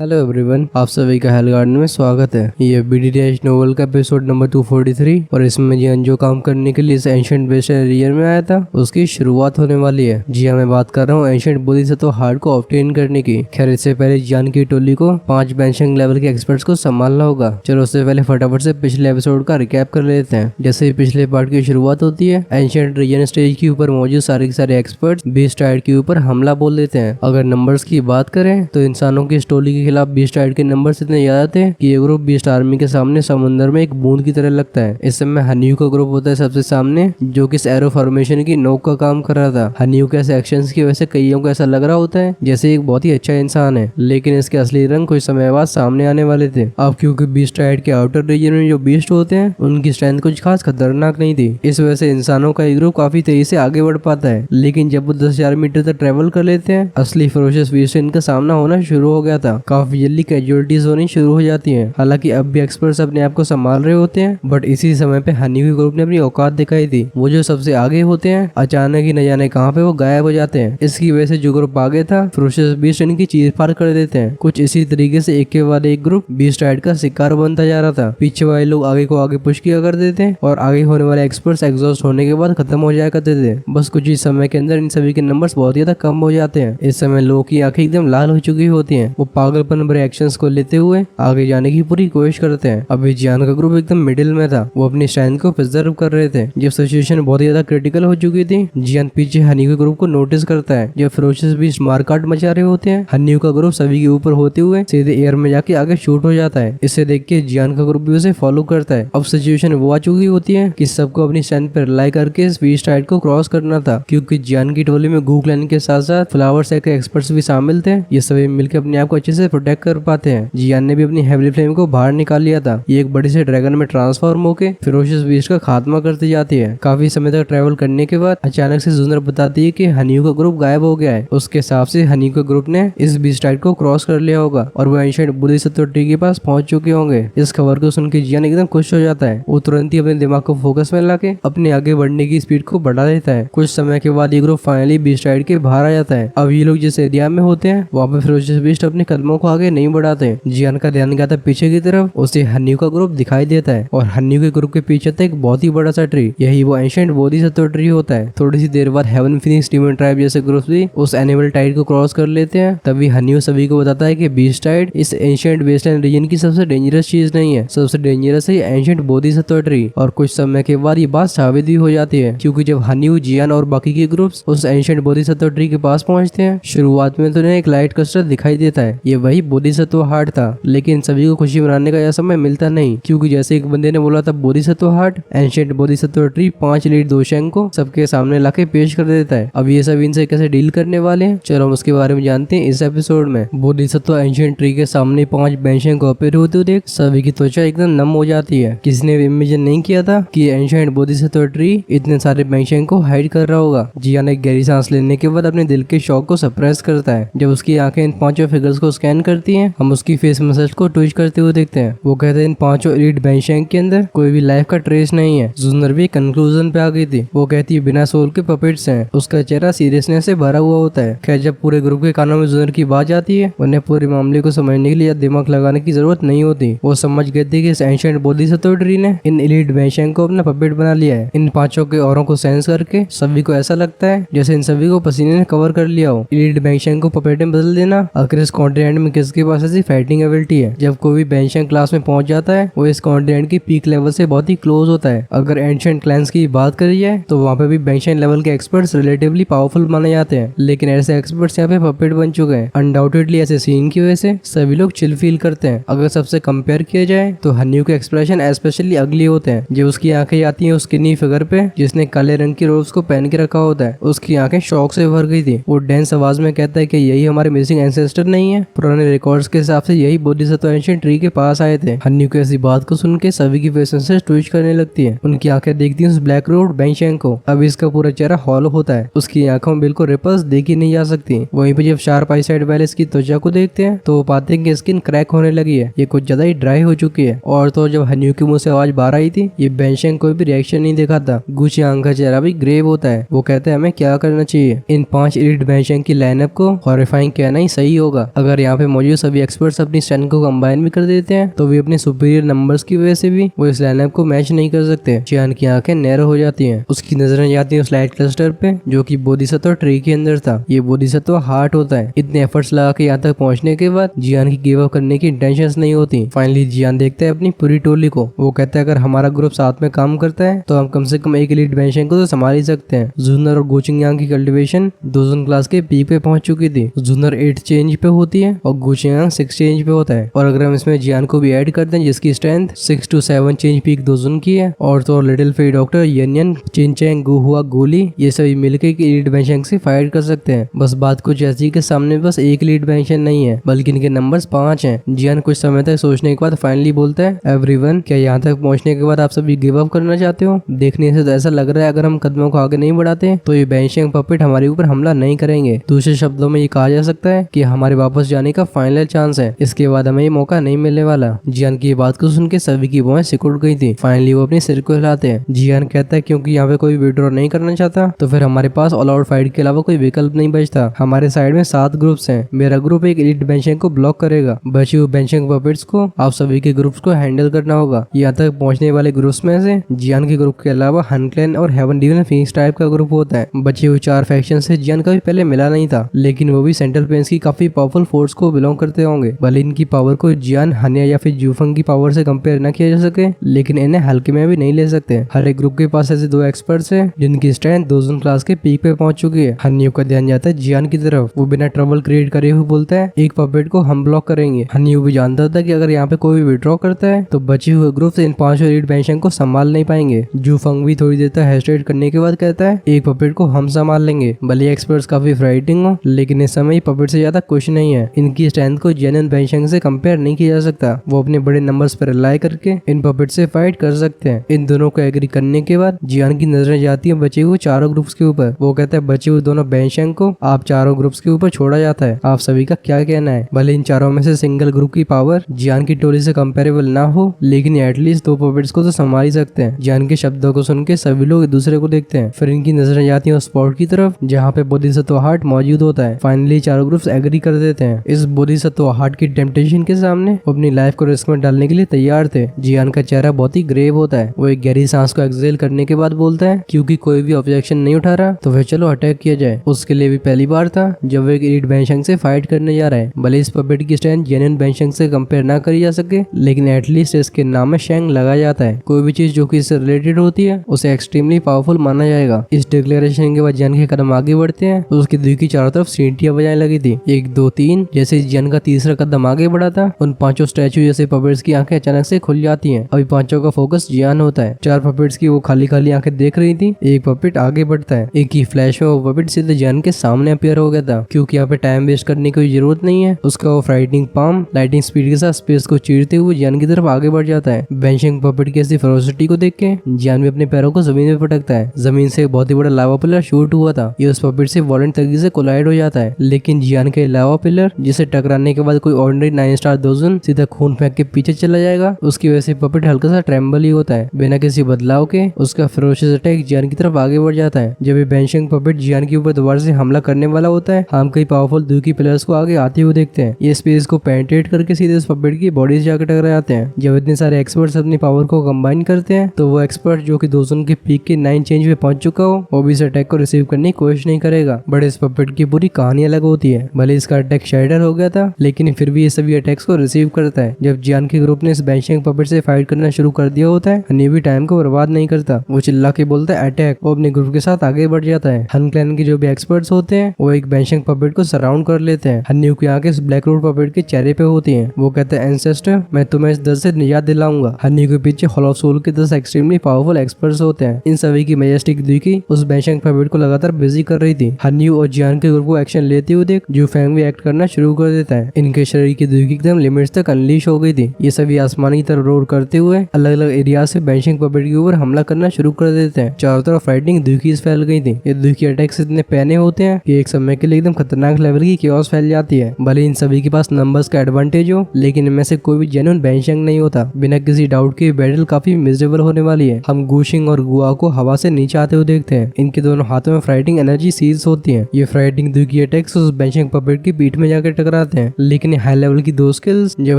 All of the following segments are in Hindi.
हेलो एवरीवन, आप सभी का हेल गार्डन में स्वागत है। ये बीडीडीएच नोवेल का एपिसोड नंबर 243 और इसमें जियान जो काम करने के लिए इस एंशिएंट वेस्टर्न रीजन में आया था उसकी शुरुआत होने वाली है। जी हाँ, मैं बात कर रहा हूँ एंशिएंट बोधिसत्व हार्ट को ऑब्टेन करने की। खैर इससे पहले जियान की टोली को 5 बेंशिंग लेवल के एक्सपर्ट्स को संभालना होगा। चलो उससे पहले फटाफट से पिछले एपिसोड का रिकैप कर लेते हैं। जैसे ही पिछले पार्ट की शुरुआत होती है, एंशिएंट रीजन स्टेज के ऊपर मौजूद सारे एक्सपर्ट्स बीस्ट राइड के ऊपर हमला बोल देते हैं। अगर नंबर्स की बात करें तो इंसानों की इस टोली के खिलाफ बीस्ट राइड के नंबर्स इतने ज्यादा थे कि ये ग्रुप बीस्ट आर्मी के सामने समुद्र में एक बूंद की तरह लगता है। इस समय हन्यू का ग्रुप होता है सबसे सामने, जो कि एरो फॉर्मेशन की नोक का काम कर रहा था। हन्यू के ऐसे एक्शंस की वजह से कईयों को ऐसा लग रहा होता है जैसे एक बहुत ही अच्छा इंसान है, लेकिन इसके असली रंग कुछ समय बाद सामने आने वाले थे। अब क्योंकि बीस्ट राइड के आउटर रीजन में जो बीस्ट होते हैं उनकी स्ट्रेंथ कुछ खास खतरनाक नहीं थी, इस वजह से इंसानों का एक ग्रुप काफी तेजी से आगे बढ़ पाता है। लेकिन जब वो 10,000 मीटर तक ट्रेवल कर लेते हैं, असली फरोशियस बीस्ट से इनका सामना होना शुरू हो गया था। काफी जल्दी कैजुअलिटीज होनी शुरू हो जाती हैं। हालांकि अब भी एक्सपर्ट्स अपने आप को संभाल रहे होते हैं, बट इसी समय पे हनी के ग्रुप ने अपनी औकात दिखाई थी। वो जो सबसे आगे होते हैं अचानक ही न जाने कहां पे वो गायब हो जाते हैं। इसकी वजह से जो ग्रुप आगे था फरोशियस बीस्ट इनकी चीर फाड़ कर देते हैं। कुछ इसी तरीके से एक के बाद एक ग्रुप बीस्ट राइड का शिकार बनता जा रहा था। पीछे वाले लोग आगे को आगे पुश किया करते थे और आगे होने वाले एक्सपर्ट्स एग्जॉस्ट होने के बाद खत्म हो जाया करते थे। बस कुछ ही समय के अंदर इन सभी के नंबर्स बहुत ज्यादा कम हो जाते हैं। इस समय लोगों की आंखें एकदम लाल हो चुकी होती हैं। वो पागलपन भरे एक्शंस को लेते हुए आगे जाने की पूरी कोशिश करते हैं। अभी जियान का ग्रुप एकदम मिडिल में था। वो अपनी स्ट्रेंथ को प्रिजर्व कर रहे थे। जब सिचुएशन बहुत ज्यादा क्रिटिकल हो चुकी थी, जियान पीछे हनी के ग्रुप को नोटिस करता है। जब फरोशियस बीस्ट मारकाट मचा रहे होते हैं, हनी का ग्रुप सभी के ऊपर होते हुए सीधे एयर में जाके आगे शूट हो जाता है। इसे देख के जियान का ग्रुप भी उसे फॉलो करता है। अब सिचुएशन वो आ चुकी होती है कि सबको अपनी स्ट्रेंथ पर रिलाई करके इस बीस्ट राइड को क्रॉस करना था, क्योंकि जियान की टोली में गू क्लैन के साथ साथ फ्लावर सेक के एक्सपर्ट्स भी शामिल थे। ये सभी मिलकर अपने आप को अच्छे से प्रोटेक्ट कर पाते हैं। जियान ने भी अपनी हेवली फ्लेम को बाहर निकाल लिया था। ये एक बड़ी से ड्रैगन में ट्रांसफॉर्म होकर फिरोशियस बीस्ट का खात्मा करती जाती है। काफी समय तक ट्रैवल करने के बाद अचानक से जूनर बताती है कि हनीयू का ग्रुप गायब हो गया है। उसके हिसाब से हनीयू का ग्रुप ने इस बीस्ट राइड को क्रॉस कर लिया होगा और वो एंशिएंट बोधिसत्व ट्री के पास पहुंच चुके होंगे। इस खबर को सुनकर जियान एकदम खुश हो जाता है। वो तुरंत ही अपने दिमाग को फोकस में लाके अपने आगे बढ़ने की स्पीड को बढ़ा देता है। कुछ समय के बाद ये ग्रुप फाइनली बीस्ट राइड के बाहर आ जाता है। अब ये लोग जिस एरिया में होते हैं वहाँ पे फिरोशियस बीस्ट अपने कदमों को आगे नहीं बढ़ाते। जियान का ध्यान गया था पीछे की तरफ, उसे हन्यू का ग्रुप दिखाई देता है और हन्यू के ग्रुप के पीछे था एक बहुत ही बड़ा सा ट्री। यही वो एंशिएंट बोधिसत्व ट्री होता है। थोड़ी सी देर बाद हेवन फिनिक्स डीमन ट्राइब जैसे ग्रुप्स भी उस एनिमल टाइड को क्रॉस कर लेते हैं। तभी हन्यू सभी को बताता है कि बीस्ट टाइड इस एंशिएंट वेस्टर्न रीजन की सबसे डेंजरस चीज नहीं है, सबसे डेंजरस है एंशिएंट बोधिसत्व ट्री। और कुछ समय के बाद ये बात साबित भी हो जाती है, क्योंकि जब हन्यू, जियान और बाकी के ग्रुप्स उस एंशिएंट बोधिसत्व ट्री के पास पहुंचते हैं, शुरुआत में तो उन्हें एक लाइट क्लस्टर दिखाई देता है। ये वही बोधिसत्व हार्ट था, लेकिन सभी को खुशी मनाने का यह समय मिलता नहीं, क्योंकि जैसे एक बंदे ने बोला था Bodhisattva heart, ancient Bodhisattva tree 5 लीड दोशेंग को सबके सामने लाके पेश कर देता है। अब ये सब इनसे कैसे डील करने वाले हैं, चलो हम उसके बारे में जानते हैं इस एपिसोड में। बोधिसत्व एंशिएंट ट्री के सामने 5 बेंशिंग को अपेयर होते हुए देख सभी की त्वचा एकदम नम हो जाती है। किसने भी इमेजिन नहीं किया था कि एंशिएंट बोधिसत्व ट्री इतने सारे बेंशिंग को हाइड कर रहा होगा। जियान एक गहरी सांस लेने के बाद अपने दिल के शौक को सप्रेस करता है। जब उसकी आंखें इन 5 फिगर्स को स्कैन करती हैं, हम उसकी फेस मसल्स को ट्विच करते हुए देखते हैं। वो कहते हैं इन 5 एलीट बेंशिंग के अंदर कोई भी लाइफ का ट्रेस नहीं है। जूनर भी कंक्लूजन पे आ गई थी। वो कहती है बिना सोल के पपेट्स हैं। उसका चेहरा सीरियसनेस से भरा हुआ होता है। खैर जब पूरे ग्रुप के कानों में जूनर की बात आती है, उन्हें पूरे मामले को समझने के लिए दिमाग लगाने की जरूरत नहीं होती। वो समझ गए थे कि इस एंशिएंट बोधिसत्व ट्री ने इन एलीट बेंशिंग को अपना पपेट बना लिया है। इन 5 के औरों को सेंस करके सभी को ऐसा लगता है जैसे इन सभी को पसीने ने कवर कर लिया हो। एलीट बेंशिंग को पपेट में बदल देना आखिर इस कॉन्टिनेंट में किसके पास ऐसी फाइटिंग एबिलिटी है। जब कोई भी बेंशिंग क्लास में पहुंच जाता है, वो इस कॉन्टिनेंट की पीक लेवल से बहुत ही क्लोज होता है। अगर एंशिएंट क्लैंस की बात करी जाए तो वहाँ पे भी बेंशिंग लेवल के एक्सपर्ट्स रिलेटिवली पावरफुल माने जाते हैं, लेकिन ऐसे एक्सपर्ट्स यहाँ पे पपेट बन चुके हैं। अनडाउटेडली ऐसे सीन की वजह से सभी लोग चिल फील करते हैं। अगर सबसे कंपेयर किया जाए तो हन्यू के एक्सप्रेशन स्पेशली अगली होते हैं। जब उसकी आंखें आती हैं उस स्किनी फिगर पे जिसने काले रंग की रोब्स को पहन के रखा होता है, उसकी आंखें शौक से भर गई थी। वो डेंस आवाज में कहता है कि यही हमारे मिसिंग एंसेस्टर नहीं है। पुराने रिकॉर्ड्स के हिसाब से यही बोधिसत्व एंशिएंट ट्री के पास आए थे। हन्यू की ऐसी बात को सुन के सभी की फेस से ट्विच करने लगती है। उनकी आंखें देखती हैं उस ब्लैक रोड बेंशिंग को। अब इसका पूरा चेहरा हॉलो होता है। उसकी आंखों में बिल्कुल रिपल्स देखी नहीं जा सकती। वहीं पे जब शार्प आई साइड वाले इसकी त्वचा को देखते हैं तो वो पाते हैं कि स्किन क्रैक होने लगी है। ये कुछ ज्यादा ही ड्राई हो चुकी है। और तो जब हन्यू के मुंह से आवाज बाहर आई थी, ये बेंशिंग कोई भी रिएक्शन नहीं दिखाता। गुचियांग का चेहरा भी ग्रेव होता है। वो कहते हैं हमें क्या करना चाहिए। इन 5 एलीट बेंशिंग की लाइनअप को हॉरिफाइंग कहना ही सही होगा। अगर यहाँ पे मौजूद सभी एक्सपर्ट्स अपनी स्ट्रेंथ को कंबाइन भी कर देते हैं, तो वे अपने सुपीरियर नंबर्स की वजह से भी वो इस लाइनअप को मैच नहीं कर सकते। जियान की आंखें नैरो हो जाती हैं। उसकी नजरें जाती है उस लाइट क्लस्टर पे जो कि बोधिसत्व ट्री के अंदर था। ये बोधिसत्व हार्ट होता है। इतने एफर्ट्स लगा के यहाँ तक पहुंचने के बाद जियान की गिव अप करने की इंटेंशंस नहीं होती। फाइनली जियान देखता है अपनी पूरी टोली को। वो कहता है अगर हमारा ग्रुप साथ में काम करता है तो हम कम से कम एक एलीट बेंशियन को तो संभाल ही सकते हैं। जूनर और गोचिंग की कल्टीवेशन दोजन क्लास के पीक पे पहुंच चुकी थी। जूनर 8 चेंज पे होती है और गोचिंग 6 चेंज पे होता है। और अगर हम इसमें जियान को भी ऐड करते हैं जिसकी स्ट्रेंथ 6 to 7 चेंज पीक दोजन की है, और तो लिटिल फेरी डॉक्टर, यनियन, चिनचैंग, गुहुआ, गोली, ये सभी मिलकर एक एलीट बेंशियन से फाइट कर सकते हैं। बस बात कुछ ऐसी के सामने बस एक एलीट बेंशियन नहीं है बल्कि इनके नंबर्स 5 हैं। जियान कुछ समय तक सोचने के बाद फाइनली बोलता है, एवरीवन, क्या यहाँ तक पहुंचने के बाद आप सभी गिव अप करना चाहते हो? देखने से तो ऐसा लग रहा है अगर हम कदमों को आगे नहीं बढ़ाते तो ये बेंशियन पपेट हमारे ऊपर हमला नहीं करेंगे। दूसरे शब्दों में ये कहा जा सकता है कि हमारे वापस जाने का फाइनल चांस है। इसके बाद हमें ये मौका नहीं मिलने वाला। जियान की बात को सुन के सभी की भौहें सिकुड़ गई थी। फाइनली वो अपने सिर को हिलाते हैं। जियान कहता है क्योंकि यहाँ पे कोई विड्रॉ नहीं करना चाहता तो फिर हमारे पास ऑल आउट फाइट के अलावा कोई विकल्प नहीं बचता। हमारे साइड में 7 ग्रुप्स हैं। मेरा ग्रुप एक एलीट बेंशियन को ब्लॉक करेगा। बचे हुए बेंशियन पपेट्स को आप सभी के ग्रुप्स को हैंडल करना होगा। यहाँ तक पहुंचने वाले ग्रुप्स में से जियान के ग्रुप के अलावा हनक्लैन और हेवन डिवीजन फीनिक्स टाइप का ग्रुप होता है। बचे हुए 4 फैक्शन से जियान कभी पहले मिला नहीं था, लेकिन वो भी सेंट्रल प्लेन्स की काफी पावरफुल फोर्स को बिलोंग करते होंगे। भले इनकी पावर को जियान, हनिया या फिर जूफंग की पावर से कंपेयर न किया जा सके, लेकिन इन्हें हल्के में भी नहीं ले सकते। हर एक ग्रुप के पास ऐसे 2 एक्सपर्ट्स हैं जिनकी स्ट्रेंथ दोजन क्लास के पीक पे पहुंच चुकी है। हनियो का ध्यान जाता है जियान की तरफ। वो बिना ट्रबल क्रिएट करे हुए बोलता है, एक पपेट को हम ब्लॉक करेंगे। हनियो भी जानता था कि अगर यहाँ पे कोई विड्रॉ करता है तो बचे हुए ग्रुप इन 5 एलीट बेंशियन को संभाल नहीं पाएंगे। जूफंग भी थोड़ी देर तक हेस्टेट करने के बाद कहता है, एक पपेट को हम संभाल लेंगे। भले एक्सपर्ट्स काफी फ्राइटिंग हो, लेकिन इस समय पपेट से ज्यादा कुछ नहीं है। इनकी स्ट्रेंथ को जेन्युइन बेंशियन से कंपेयर नहीं किया जा सकता। वो अपने बड़े नंबर्स पर रिलाई करके इन पपेट से फाइट कर सकते हैं। इन दोनों को एग्री करने के बाद जियान की नजरें जाती है बचे हुए 4 ग्रुप्स के ऊपर। वो कहता है, बचे हुए दोनों बेंशियन को आप 4 ग्रुप्स के ऊपर छोड़ा जाता है। आप सभी का क्या कहना है? भले इन 4 में से सिंगल ग्रुप की पावर जियान की टोली से कंपेरेबल ना हो, लेकिन एटलीस्ट 2 पपेट्स को तो संभाल ही सकते हैं। जियान के शब्दों को सुन के सभी लोग एक दूसरे को देखते हैं। फिर इनकी नजरें जाती है उस स्पॉट की तरफ जहाँ पे बोधिसत्व हार्ट मौजूद होता है। फाइनली 4 ग्रुप्स एग्री कर देते हैं। इस बोधिसत्व हार्ट की टेम्पटेशन के सामने वो अपनी लाइफ को रिस्क में डालने के लिए तैयार थे। जियान का चेहरा बहुत ही ग्रेव होता है। वो एक गहरी सांस को एक्सहेल करने के बाद बोलता है, क्योंकि कोई भी ऑब्जेक्शन नहीं उठा रहा तो फिर चलो अटैक किया जाए। उसके लिए भी पहली बार था जब वो एक एलीट बेंशियन से फाइट करने जा रहा है। भले इस पपेट की स्ट्रेंथ जेन्युइन बेंशियन से कंपेयर ना करी जा सके, लेकिन एटलीस्ट इसके नाम में शैंग लगा जाता है। कोई भी चीज जो कि इससे रिलेटेड होती है उसे एक्सट्रीमली पावरफुल माना जाएगा। इस डिक्लेरेशन के बाद जियान के कदम आगे बढ़ते हैं तो उसकी दिल की चारों तरफ सीटियां बजाने लगी थी। 1 2 3 जैसे जियान का तीसरा कदम आगे बढ़ा था, उन 5 स्टैचू जैसे पपेट्स की आंखें अचानक से खुल जाती हैं। अभी 5 का फोकस जियान होता है। 4 पपेट्स की वो खाली खाली आंखें देख रही थी। एक पपेट आगे बढ़ता है। एक ही फ्लैश में वो पपेट सीधे जियान के सामने अपीयर हो गया था। क्योंकि यहाँ पे टाइम वेस्ट करने की कोई जरूरत नहीं है, उसका वो फ्राइटिंग पाम लाइटिंग स्पीड के साथ स्पेस को चीरते हुए जियान की तरफ आगे बढ़ जाता है। बेंशियन पपेट की ऐसी फेरोसिटी को देख के जियान भी अपने पैरों को जमीन में पटकता है। जमीन से एक बहुत ही बड़ा लावा पिलर शूट हुआ था। ये उस पपेट से वॉलेंट तरीके से कोलाइड हो जाता है, लेकिन जियान के लावा पिलर जिसे टकराने के बाद कोई ऑर्डिनरी 9 स्टार दोजन सीधा खून फेंक के पीछे चला जाएगा, उसकी वजह से पपेट हल्का सा ट्रेम्बल ही होता है। बिना किसी बदलाव के उसका फेरोशियस अटैक जियान की तरफ आगे बढ़ जाता है। जब ये बेंशियन पपेट जियान के ऊपर दोबारा से हमला करने वाला होता है, हम कई पावरफुल दूकी पिलर्स को आगे आते हुए देखते हैं। ये स्पेस को पेनिट्रेट करके सीधे उस पपेट की बॉडी से जाकर टकरा जाते हैं। जब इतने सारे एक्सपर्ट्स अपनी पावर को कंबाइन करते हैं तो वो एक्सपर्ट जो कि दोजन के पीक के 9 चेंज पे पहुंच चुका हो, वो भी इस अटैक को रिसीव करने की कोशिश नहीं करेगा। बट इस पपेट की पूरी कहानी अलग होती है। भले इसका अटैक शैडर हो गया था, लेकिन फिर भी ये सभी अटैक्स को रिसीव करता है। जब जियान के ग्रुप ने इस बेंशियन पपेट से फाइट करना शुरू कर दिया होता है, हनी भी टाइम को बर्बाद नहीं करता। वो चिल्ला के बोलता है अटैक। वो अपने ग्रुप के साथ आगे बढ़ जाता है। हन क्लैन के जो भी एक्सपर्ट्स होते हैं वो एक बेंशियन पपेट को सराउंड कर लेते हैं। हन्यू की आंखें इस ब्लैक रूट पपेट के चेहरे पे होती हैं। वो कहते हैं, एंसेस्टर, मैं तुम्हें इस दर्द से निजात दिलाऊंगा। हन्यू के पीछे हॉल ऑफ सोल के 10 एक्सट्रीमली पावरफुल एक्सपर्ट्स होते हैं। इन सभी की मैजेस्टिक दूकी उस बेंशियन पपेट को लगातार बिजी कर रही थी। हन्यू और जियान के ग्रुप को एक्शन लेते हुए देख जू फैंग भी एक्ट करना शुरू कर देता है। इनके शरीर की दूकी एकदम लिमिट्स तक अनलीश हो गई थी। ये सभी आसमान की तरफ रोर करते हुए अलग अलग एरिया से बेंशियन पपेट के ऊपर हमला करना शुरू कर देते हैं। चारों तरफ फाइटिंग दूकीज फैल गई थी। ये दूकी अटैक्स इतने पैने होते हैं कि एक समय के लिए एकदम खतरनाक लेवल की केओस फैल जाती है। भले इन सभी के पास नंबर्स का एडवांटेज हो, लेकिन इनमें से कोई भी जेन्युइन बेंशियन नहीं होता। बिना किसी डाउट के बैटल काफी मिजरेबल होने वाली है। हम गुशिंग और गुआ को हवा से नीचे आते हुए देखते हैं। इनके दोनों हाथों में फाइटिंग एनर्जी सीज होती है। ये फाइटिंग दूकी अटैक्स उस बेंशियन पपेट की पीठ में जाकर टकराते हैं, लेकिन हाई लेवल की दो स्किल्स जब